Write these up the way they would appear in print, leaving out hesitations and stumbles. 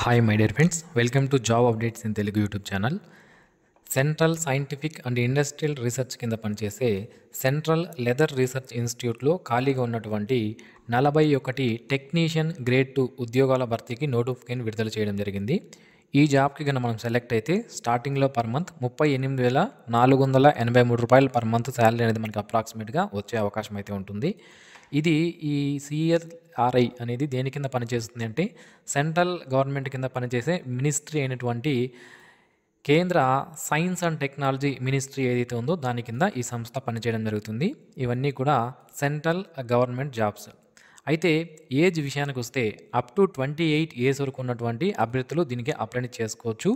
Hi my dear friends, welcome to job updates in Telugu YouTube channel. Central scientific and industrial research కింద పనిచేసే central leather research ఇన్స్టిట్యూట్లో ఖాళీగా ఉన్నటువంటి 41 technician grade 2 ఉద్యోగాల భర్తీకి నోటిఫికేషన్ విడుదల చేయడం జరిగింది. ఈ జాబ్కి కనుక మనం సెలెక్ట్ అయితే స్టార్టింగ్లో పర్ మంత్ 38,483 రూపాయలు పర్ మంత్ శాలరీ అనేది మనకి అప్రాక్సిమేట్గా వచ్చే అవకాశం అయితే ఉంటుంది. ఇది ఈ సిఎస్ఆర్ఐ అనేది దేని కింద పనిచేస్తుంది అంటే సెంట్రల్ గవర్నమెంట్ కింద పనిచేసే మినిస్ట్రీ అయినటువంటి కేంద్ర సైన్స్ అండ్ టెక్నాలజీ మినిస్ట్రీ ఏదైతే ఉందో దాని కింద ఈ సంస్థ పనిచేయడం జరుగుతుంది. ఇవన్నీ కూడా సెంట్రల్ గవర్నమెంట్ జాబ్స్. అయితే ఏజ్ విషయానికి వస్తే అప్ టు 28 ఏజ్ వరకు ఉన్నటువంటి అభ్యర్థులు దీనికి అప్లై చేసుకోవచ్చు.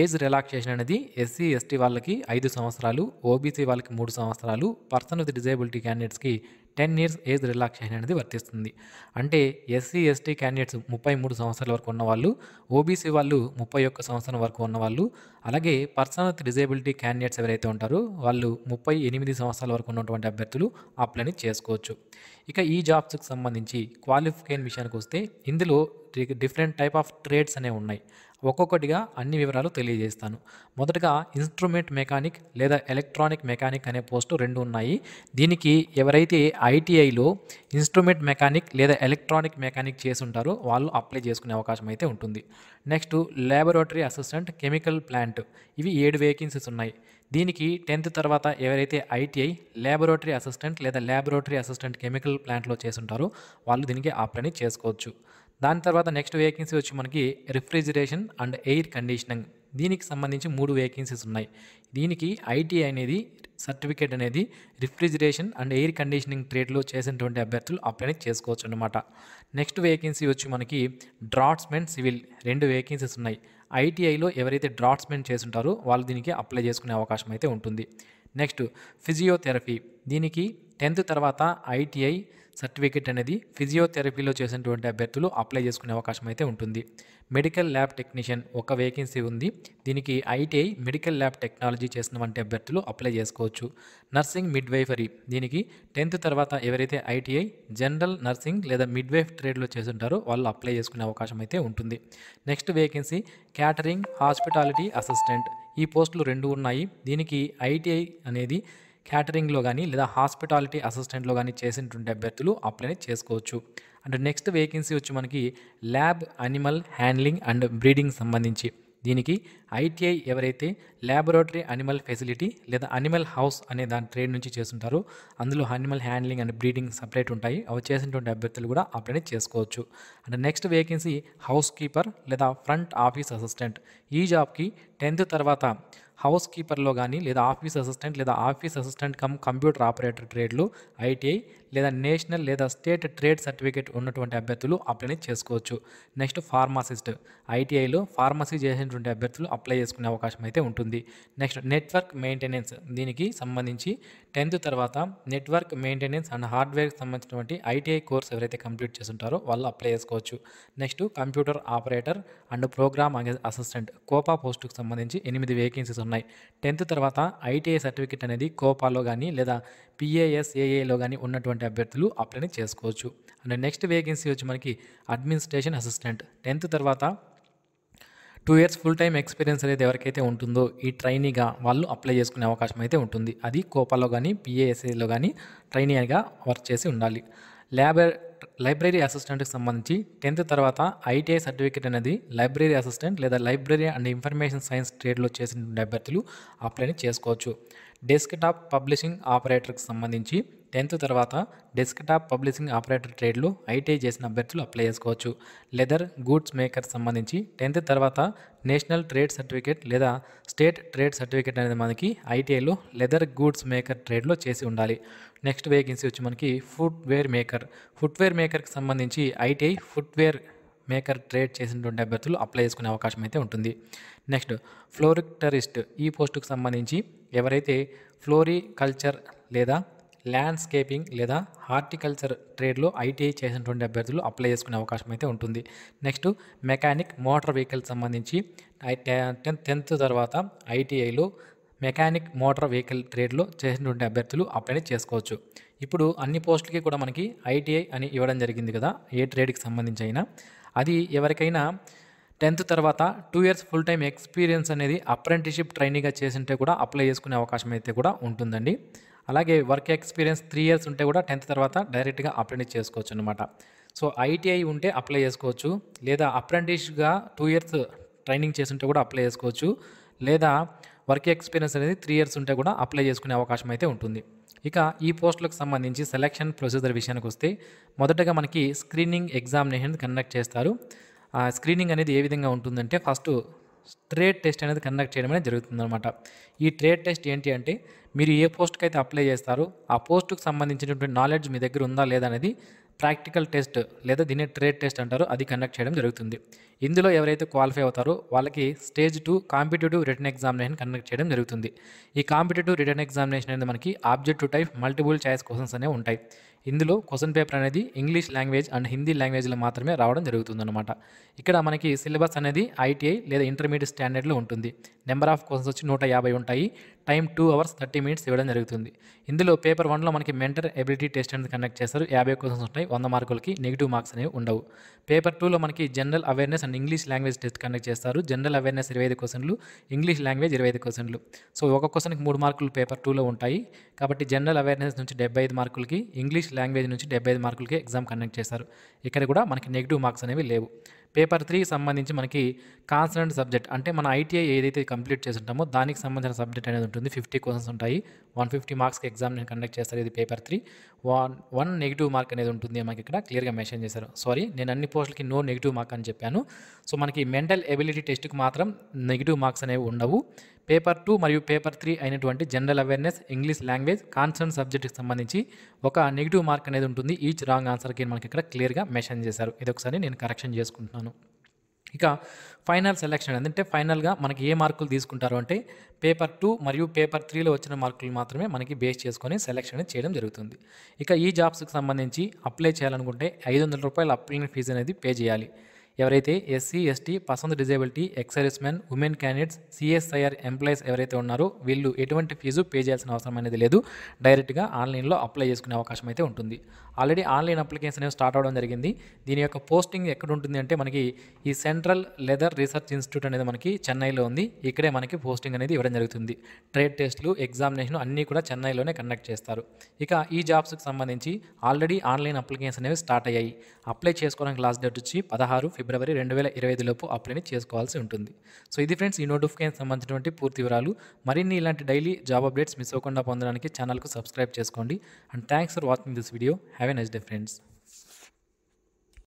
ఏజ్ రిలాక్సేషన్ అనేది ఎస్సీ ఎస్టీ వాళ్ళకి 5 సంవత్సరాలు, ఓబీసీ వాళ్ళకి 3 సంవత్సరాలు, పర్సన్ విత్ డిజేబిలిటీ క్యాండిడేట్స్కి 10 ఇయర్స్ ఏజ్ రిలాక్సేషన్ అనేది వర్తిస్తుంది. అంటే ఎస్సీ ఎస్టీ క్యాండిడేట్స్ 33 సంవత్సరాల వరకు ఉన్నవాళ్ళు, ఓబీసీ వాళ్ళు 31 సంవత్సరం వరకు ఉన్నవాళ్ళు, అలాగే పర్సన్ విత్ డిజేబిలిటీ క్యాండిడేట్స్ ఎవరైతే ఉంటారో వాళ్ళు 38 సంవత్సరాల వరకు ఉన్నటువంటి అభ్యర్థులు అప్లై చేసుకోవచ్చు. ఇక ఈ జాబ్స్కి సంబంధించి క్వాలిఫికేషన్ విషయానికి వస్తే ఇందులో డిఫరెంట్ టైప్ ఆఫ్ ట్రేడ్స్ అనేవి ఉన్నాయి. ఒక్కొక్కటిగా అన్ని వివరాలు తెలియజేస్తాను. మొదటగా ఇన్స్ట్రుమెంట్ మెకానిక్ లేదా ఎలక్ట్రానిక్ మెకానిక్ అనే పోస్టు 2 ఉన్నాయి. దీనికి ఎవరైతే ఐటీఐలో ఇన్స్ట్రుమెంట్ మెకానిక్ లేదా ఎలక్ట్రానిక్ మెకానిక్ చేసి ఉంటారో వాళ్ళు అప్లై చేసుకునే అవకాశం అయితే ఉంటుంది. Next laboratory assistant chemical plant, ఇవి 7 వేకెన్సీస్ ఉన్నాయి. దీనికి 10th తర్వాత ఎవరైతే ఐటీఐ ల్యాబొరేటరీ అసిస్టెంట్ లేదా ల్యాబొరేటరీ అసిస్టెంట్ కెమికల్ ప్లాంట్లో చేసి ఉంటారో వాళ్ళు దీనికి అప్లై చేసుకోవచ్చు. దాని తర్వాత నెక్స్ట్ వేకెన్సీ వచ్చి మనకి రిఫ్రిజిరేషన్ అండ్ ఎయిర్ కండిషనింగ్, దీనికి సంబంధించి 3 వేకెన్సీస్ ఉన్నాయి. దీనికి ఐటీఐ అనేది సర్టిఫికేట్ అనేది రిఫ్రిజిరేషన్ అండ్ ఎయిర్ కండిషనింగ్ ట్రేడ్లో చేసినటువంటి అభ్యర్థులు అప్లై చేసుకోవచ్చు అన్నమాట. నెక్స్ట్ వేకెన్సీ వచ్చి మనకి డ్రాట్స్మెన్ సివిల్, 2 వేకెన్సీస్ ఉన్నాయి. ఐటీఐలో ఎవరైతే డ్రాట్స్మెన్ చేసి ఉంటారో వాళ్ళు దీనికి అప్లై చేసుకునే అవకాశం అయితే ఉంటుంది. నెక్స్ట్ ఫిజియోథెరపీ, దీనికి 10th తర్వాత ఐటీఐ సర్టిఫికేట్ అనేది ఫిజియోథెరపీలో చేసినటువంటి అభ్యర్థులు అప్లై చేసుకునే అవకాశం అయితే ఉంటుంది. మెడికల్ ల్యాబ్ టెక్నీషియన్ ఒక వేకెన్సీ ఉంది. దీనికి ఐటీఐ మెడికల్ ల్యాబ్ టెక్నాలజీ చేసినటువంటి అభ్యర్థులు అప్లై చేసుకోవచ్చు. నర్సింగ్ మిడ్వైఫరీ, దీనికి 10th తర్వాత ఎవరైతే ఐటీఐ జనరల్ నర్సింగ్ లేదా మిడ్వైఫ్ ట్రేడ్లో చేస్తుంటారో వాళ్ళు అప్లై చేసుకునే అవకాశం అయితే ఉంటుంది. Next vacancy catering hospitality assistant, ఈ పోస్టులు 2 ఉన్నాయి. దీనికి ఐటీఐ అనేది క్యాటరింగ్లో కానీ లేదా హాస్పిటాలిటీ అసిస్టెంట్లో కానీ చేసినటువంటి అభ్యర్థులు అప్లై చేసుకోవచ్చు. అండ్ నెక్స్ట్ వేకెన్సీ వచ్చి మనకి lab animal handling and breeding సంబంధించి, దీనికి ఐటీఐ ఎవరైతే ల్యాబొరేటరీ అనిమల్ ఫెసిలిటీ లేదా అనిమల్ హౌస్ అనే దాని ట్రేడ్ నుంచి చేస్తుంటారో అందులో animal handling and breeding separate ఉంటాయి. అవి చేసినటువంటి అభ్యర్థులు కూడా అప్లై చేసుకోవచ్చు. And next vacancy housekeeper లేదా ఫ్రంట్ ఆఫీస్ అసిస్టెంట్, ఈ జాబ్కి 10th తర్వాత హౌస్ కీపర్లో కానీ లేదా ఆఫీస్ అసిస్టెంట్ లేదా ఆఫీస్ అసిస్టెంట్ కంప్యూటర్ ఆపరేటర్ ట్రేడ్లో ఐటీఐ లేదా నేషనల్ లేదా స్టేట్ ట్రేడ్ సర్టిఫికేట్ ఉన్నటువంటి అభ్యర్థులు అప్లై చేసుకోవచ్చు. నెక్స్ట్ ఫార్మసిస్ట్, ఐటీఐలో ఫార్మసీ చేసినటువంటి అభ్యర్థులు అప్లై చేసుకునే అవకాశం అయితే ఉంటుంది. నెక్స్ట్ నెట్వర్క్ మెయింటెనెన్స్, దీనికి సంబంధించి 10th తర్వాత నెట్వర్క్ మెయింటెనెన్స్ అండ్ హార్డ్వేర్కి సంబంధించినటువంటి ఐటీఐ కోర్స్ ఎవరైతే కంప్లీట్ చేస్తుంటారో వాళ్ళు అప్లై చేసుకోవచ్చు. Next computer operator and program assistant COPA పోస్టుకు సంబంధించి 8 వేకెన్సీస్ ఉన్నాయి. 10th తర్వాత ఐటీఐ సర్టిఫికేట్ అనేది కోపాలో కానీ లేదా పిఏఎస్ఏఏలో కానీ ఉన్నటువంటి అభ్యర్థులు అప్లై చేసుకోవచ్చు. అండ్ నెక్స్ట్ వేకెన్సీ వచ్చి మనకి అడ్మినిస్ట్రేషన్ అసిస్టెంట్, 10th తర్వాత 2 years ఫుల్ టైం ఎక్స్పీరియన్స్ అనేది ఎవరికైతే ఉంటుందో ఈ ట్రైనీగా వాళ్ళు అప్లై చేసుకునే అవకాశం అయితే ఉంటుంది. అది కోపాలో కానీ పిఏఎస్ఏలో కానీ ట్రైనీగా వర్క్ చేసి ఉండాలి. లైబ్రరీ అసిస్టెంట్కి సంబంధించి 10th తర్వాత ఐటీఐ సర్టిఫికేట్ అనేది లైబ్రరీ అసిస్టెంట్ లేదా లైబ్రరీ అండ్ ఇన్ఫర్మేషన్ సైన్స్ ట్రేడ్లో చేసిన అభ్యర్థులు అప్లై చేసుకోవచ్చు. డెస్క్టాప్ పబ్లిషింగ్ ఆపరేటర్కి సంబంధించి 10th తర్వాత డెస్క్టాప్ పబ్లిషింగ్ ఆపరేటర్ ట్రేడ్లో ఐటీఐ చేసిన అభ్యర్థులు అప్లై చేసుకోవచ్చు. లెదర్ గూడ్స్ మేకర్ సంబంధించి 10th తర్వాత నేషనల్ ట్రేడ్ సర్టిఫికేట్ లేదా స్టేట్ ట్రేడ్ సర్టిఫికేట్ అనేది మనకి ఐటీఐలో లెదర్ గూడ్స్ మేకర్ ట్రేడ్లో చేసి ఉండాలి. నెక్స్ట్ వేకెన్సీ వచ్చి మనకి ఫుట్వేర్ మేకర్కి సంబంధించి ఐటీఐ ఫుట్వేర్ మేకర్ ట్రేడ్ చేసినటువంటి అభ్యర్థులు అప్లై చేసుకునే అవకాశం అయితే ఉంటుంది. నెక్స్ట్ ఫ్లోరికల్చరిస్ట్, ఈ పోస్టుకు సంబంధించి ఎవరైతే ఫ్లోరికల్చర్ లేదా ల్యాండ్స్కేపింగ్ లేదా హార్టికల్చర్ ట్రేడ్లో ఐటీఐ చేసినటువంటి అభ్యర్థులు అప్లై చేసుకునే అవకాశం అయితే ఉంటుంది. నెక్స్ట్ మెకానిక్ మోటార్ వెహికల్ సంబంధించి 10th తర్వాత ఐటీఐలో మెకానిక్ మోటార్ వెహికల్ ట్రేడ్లో చేసినటువంటి అభ్యర్థులు అప్లై చేసుకోవచ్చు. ఇప్పుడు అన్ని పోస్టులకి కూడా మనకి ఐటీఐ అని ఇవ్వడం జరిగింది కదా, ఏ ట్రేడ్కి సంబంధించి అయినా అది ఎవరికైనా 10th తర్వాత 2 ఇయర్స్ ఫుల్ టైమ్ ఎక్స్పీరియన్స్ అనేది అప్రెంటిస్‌షిప్ ట్రైనీగా చేసుంటే కూడా అప్లై చేసుకునే అవకాశం అయితే కూడా ఉంటుందండి. అలాగే వర్క్ ఎక్స్పీరియన్స్ 3 ఇయర్స్ ఉంటే కూడా 10th తర్వాత డైరెక్ట్‌గా అప్రెంటిస్ చేసుకోవచ్చనమాట. సో, ఐటీఐ ఉంటే అప్లై చేసుకోవచ్చు. లేదా అప్రెంటిస్‌గా 2 ఇయర్స్ ట్రైనింగ్ చేసుంటే కూడా అప్లై చేసుకోవచ్చు. లేదా వర్క్ ఎక్స్పీరియన్స్ అనేది 3 ఇయర్స్ ఉంటే కూడా అప్లై చేసుకునే అవకాశం అయితే ఉంటుంది. ఇక ఈ పోస్టులకు సంబంధించి సెలక్షన్ ప్రొసీజర్ విషయానికొస్తే మొదటగా మనకి స్క్రీనింగ్ ఎగ్జామినేషన్ కండక్ట్ చేస్తారు. స్క్రీనింగ్ అనేది ఏ విధంగా ఉంటుందంటే ఫస్ట్ ట్రేడ్ టెస్ట్ అనేది కండక్ట్ చేయడం అనేది జరుగుతుందనమాట. ఈ ట్రేడ్ టెస్ట్ ఏంటి అంటే మీరు ఏ పోస్ట్‌కి అయితే అప్లై చేస్తారో ఆ పోస్ట్‌కి సంబంధించినటువంటి నాలెడ్జ్ మీ దగ్గర ఉందా లేదా అనేది ప్రాక్టికల్ టెస్ట్ లేదా దీన్ని ట్రేడ్ టెస్ట్ అంటారు. అది కండక్ట్ చేయడం జరుగుతుంది. ఇందులో ఎవరైతే క్వాలిఫై అవుతారో వాళ్ళకి stage 2 competitive written examination conduct చేయడం జరుగుతుంది. ఈ కాంపిటిటివ్ రిటన్ ఎగ్జామినేషన్ అనేది మనకి objective type multiple choice questions అనేవి ఉంటాయి. ఇందులో క్వెషన్ పేపర్ అనేది ఇంగ్లీష్ లాంగ్వేజ్ అండ్ హిందీ లాంగ్వేజ్లో మాత్రమే రావడం జరుగుతుందన్నమాట. ఇక్కడ మనకి సిలబస్ అనేది ఐటీఐ లేదా ఇంటర్మీడియట్ స్టాండర్డ్లో ఉంటుంది. నెంబర్ ఆఫ్ క్వెషన్స్ వచ్చి 150 ఉంటాయి. టైం 2 అవర్స్ 30 మినిట్స్ ఇవ్వడం జరుగుతుంది. ఇందులో పేపర్ 1లో మనకి మెంటల్ ఎబిలిటీ టెస్ట్ అనేది కండక్ట్ చేస్తారు. 50 క్వెషన్స్ ఉంటాయి. 100 మార్కులకి నెగిటివ్ మార్క్స్ అనేవి ఉండవు. పేపర్ 2లో మనకి general awareness and English language test conduct చేస్తారు. జనరల్ అవేర్నెస్ 25 క్వెషన్లు, ఇంగ్లీష్ లాంగ్వేజ్ 25 క్వెషన్లు. సో, ఒక క్వెషన్కి 3 మార్కులు పేపర్ 2లో ఉంటాయి. కాబట్టి జనరల్ అవేర్నెస్ నుంచి 75 మార్కులకి, ఇంగ్లీష్ లాంగ్వేజ్ నుంచి 75 మార్కులకి ఎగ్జామ్ కండక్ట్ చేస్తారు. ఇక్కడ కూడా మనకి నెగిటివ్ మార్క్స్ అనేవి లేవు. పేపర్ 3 సంబంధించి మనకి కాన్సర్న్డ్ సబ్జెక్ట్ అంటే మన ఐటీఐ ఏదైతే కంప్లీట్ చేసి ఉంటామో దానికి సంబంధించిన సబ్జెక్ట్ అనేది ఉంటుంది. 50 క్వెషన్స్ ఉంటాయి. 150 మార్క్స్‌కి ఎగ్జామినేషన్ కండక్ట్ చేస్తారు. ఇది పేపర్ 3. 1 నెగిటివ్ మార్క్ అనేది ఉంటుంది. మనకి ఇక్కడ క్లియర్‌గా మెన్షన్ చేశారు. సారీ, నేను అన్ని పోస్టులకి నో నెగిటివ్ మార్క్ అని చెప్పాను. సో, మనకి మెంటల్ ఎబిలిటీ టెస్ట్‌కి మాత్రం నెగిటివ్ మార్క్స్ అనేవి ఉండవు. పేపర్ 2 మరియు పేపర్ 3 అయినటువంటి general awareness, English language, concern సబ్జెక్ట్కి సంబంధించి ఒక నెగిటివ్ మార్క్ అనేది ఉంటుంది. ఈచ్ రాంగ్ ఆన్సర్కి మనకి ఇక్కడ క్లియర్‌గా మెన్షన్ చేశారు. ఇది ఒకసారి నేను కరెక్షన్ చేసుకుంటున్నాను. ఇక ఫైనల్ సెలక్షన్ అంటే ఫైనల్‌గా మనకి ఏ మార్కులు తీసుకుంటారు అంటే పేపర్ 2 మరియు పేపర్ 3లో వచ్చిన మార్కులు మాత్రమే మనకి బేస్ చేసుకొని సెలక్షన్ అనేది చేయడం జరుగుతుంది. ఇక ఈ జాబ్స్‌కి సంబంధించి అప్లై చేయాలనుకుంటే ₹500 అప్లికేషన్ ఫీజు అనేది పే చేయాలి. ఎవరైతే SC, ST, person disability, ex servicemen, women candidates, CSIR employees ఎవరైతే ఉన్నారో వీళ్ళు ఎటువంటి ఫీజు పే చేయాల్సిన అవసరం అనేది లేదు. డైరెక్ట్‌గా ఆన్లైన్‌లో అప్లై చేసుకునే అవకాశం అయితే ఉంటుంది. ఆల్రెడీ ఆన్లైన్ అప్లికేషన్ అనేవి స్టార్ట్ అవ్వడం జరిగింది. దీని యొక్క పోస్టింగ్ ఎక్కడ ఉంటుంది అంటే మనకి ఈ సెంట్రల్ లెదర్ రీసెర్చ్ ఇన్స్టిట్యూట్ అనేది మనకి చెన్నైలో ఉంది. ఇక్కడే మనకి పోస్టింగ్ అనేది ఇవ్వడం జరుగుతుంది. ట్రేడ్ టెస్టులు, ఎగ్జామినేషన్ అన్నీ కూడా చెన్నైలోనే కండక్ట్ చేస్తారు. ఇక ఈ జాబ్స్‌కి సంబంధించి ఆల్రెడీ ఆన్లైన్ అప్లికేషన్స్ అనేవి స్టార్ట్ అయ్యాయి. అప్లై చేసుకోవడానికి లాస్ట్ డేట్ వచ్చి 16 ఫిబ్రవరి 2025 లోపు అప్లైని చేసుకోవాల్సి ఉంటుంది. సో, ఇది ఫ్రెండ్స్ ఈ నోటిఫికేషన్ సంబంధించినటువంటి పూర్తి వివరాలు. మరిన్ని ఇలాంటి డైలీ జాబ్ అప్డేట్స్ మిస్ అవ్వకుండా పొందడానికి ఛానల్కు సబ్స్క్రైబ్ చేసుకోండి. And thanks for watching this video. Have a nice day friends.